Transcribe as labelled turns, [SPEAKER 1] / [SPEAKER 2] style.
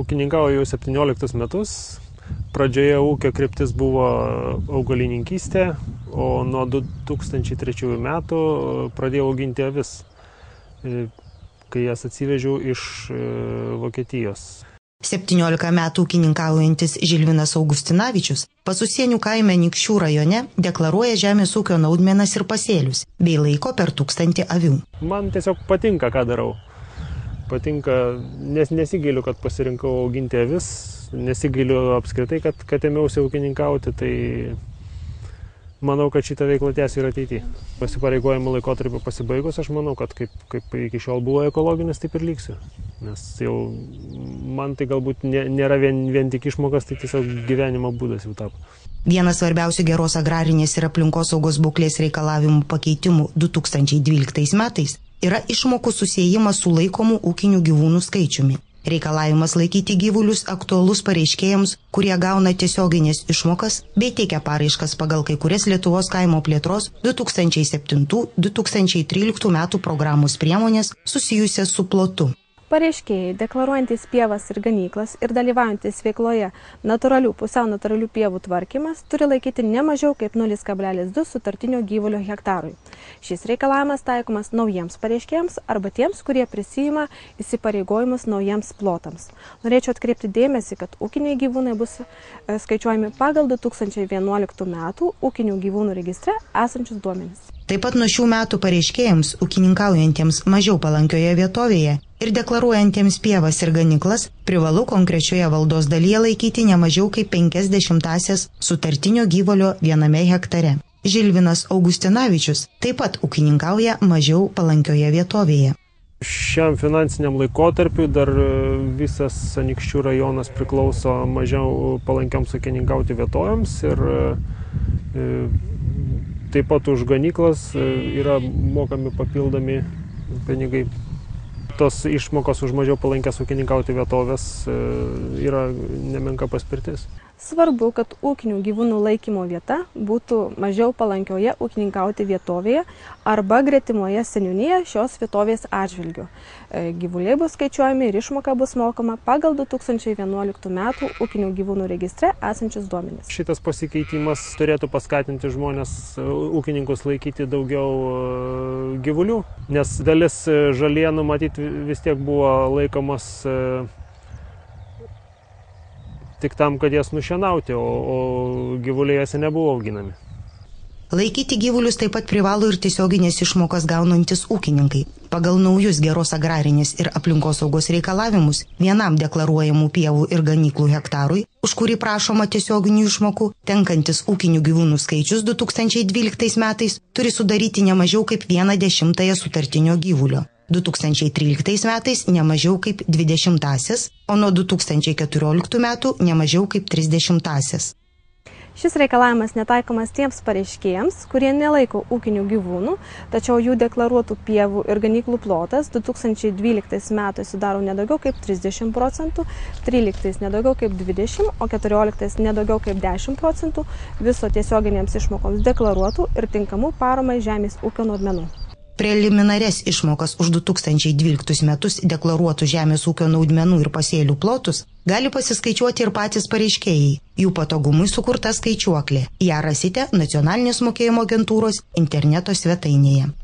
[SPEAKER 1] ūkininkauju jau 17 metus. Pradžioje ūkio kryptis buvo augalininkystė, o nuo 2003 metų pradėjau auginti avis, kai jas atsivežiau iš Vokietijos.
[SPEAKER 2] 17 metų ūkininkaujantis Žilvinas Augustinavičius Pasusienių kaime Anykščių rajone deklaruoja žemės ūkio naudmenas ir pasėlius, bei laiko per 1000 avių.
[SPEAKER 1] Man tiesiog patinka, ką darau. Patinka, nes nesigailiu, kad pasirinkau auginti avis, nesigailiu apskritai, kad ėmiausi ūkininkauti, tai manau, kad šitą veiklą tęsiu ir ateityje. Pasipareigojimo laikotarpio pasibaigus, aš manau, kad kaip iki šiol buvo ekologinis, taip ir liksiu. Nes jau man tai galbūt nėra vien tik išmokas, tai tiesiog gyvenimo būdas jau tapo.
[SPEAKER 2] Vienas svarbiausių geros agrarinės ir aplinkosaugos būklės reikalavimų pakeitimų 2012 metais yra išmokų susiejimas su laikomų ūkinių gyvūnų skaičiumi. Reikalavimas laikyti gyvulius aktualus pareiškėjams, kurie gauna tiesioginės išmokas bei teikia paraiškas pagal kai kurias Lietuvos kaimo plėtros 2007-2013 metų programos priemonės susijusias su plotu.
[SPEAKER 3] Pareiškėjai, deklaruojantis pievas ir ganyklas ir dalyvaujantis veikloje natūralių, pusiau natūralių pievų tvarkymas turi laikyti ne mažiau kaip 0,2 sutartinio gyvulio hektarui. Šis reikalavimas taikomas naujiems pareiškėjams arba tiems, kurie prisijima įsipareigojimus naujiems plotams. Norėčiau atkreipti dėmesį, kad ūkiniai gyvūnai bus skaičiuojami pagal 2011 metų ūkinių gyvūnų registre esančius duomenis.
[SPEAKER 2] Taip pat nuo šių metų pareiškėjams, ūkininkaujantiems mažiau palankioje vietovėje ir deklaruojantiems pievas ir ganyklas privalu konkrečioje valdos dalyje laikyti ne mažiau kaip 50 sutartinio gyvulio viename hektare. Žilvinas Augustinavičius taip pat ūkininkauja mažiau palankioje vietovėje.
[SPEAKER 1] Šiam finansiniam laikotarpiu dar visas Anykščių rajonas priklauso mažiau palankioms ūkininkauti vietovėms ir taip pat už ganyklas yra mokami papildomi pinigai. Tos išmokos už mažiau palankęs ūkininkauti vietovės yra nemenka paspirtis.
[SPEAKER 3] Svarbu, kad ūkinių gyvūnų laikymo vieta būtų mažiau palankioje ūkininkauti vietovėje arba gretimoje seniūnijoje šios vietovės atžvilgiu. Gyvuliai bus skaičiuojami ir išmoka bus mokama pagal 2011 metų ūkinių gyvūnų registre esančius duomenis.
[SPEAKER 1] Šitas pasikeitimas turėtų paskatinti žmonės, ūkininkus laikyti daugiau gyvulių, nes dalis žalienų matyti vis tiek buvo laikomas tik tam, kad jas nušienauti, o gyvuliai jose nebuvo auginami.
[SPEAKER 2] Laikyti gyvulius taip pat privalo ir tiesioginės išmokas gaunantis ūkininkai. Pagal naujus geros agrarinės ir aplinkosaugos reikalavimus vienam deklaruojamų pievų ir ganyklų hektarui, už kurį prašoma tiesioginių išmokų, tenkantis ūkinių gyvūnų skaičius 2012 metais turi sudaryti ne mažiau kaip 1/10 sutartinio gyvulio. 2013 metais ne mažiau kaip 20, o nuo 2014 metų ne mažiau kaip 30.
[SPEAKER 3] Šis reikalavimas netaikomas tiems pareiškėjams, kurie nelaiko ūkinių gyvūnų, tačiau jų deklaruotų pievų ir ganyklų plotas 2012 metais sudaro nedaugiau kaip 30%, 13 nedaugiau kaip 20%, o 14 nedaugiau kaip 10% viso tiesioginėms išmokoms deklaruotų ir tinkamų paramai žemės ūkio naudmenų.
[SPEAKER 2] Preliminarias išmokas už 2012 metus deklaruotų žemės ūkio naudmenų ir pasėlių plotus gali pasiskaičiuoti ir patys pareiškėjai. Jų patogumui sukurta skaičiuoklė. Ją rasite Nacionalinės mokėjimo agentūros interneto svetainėje.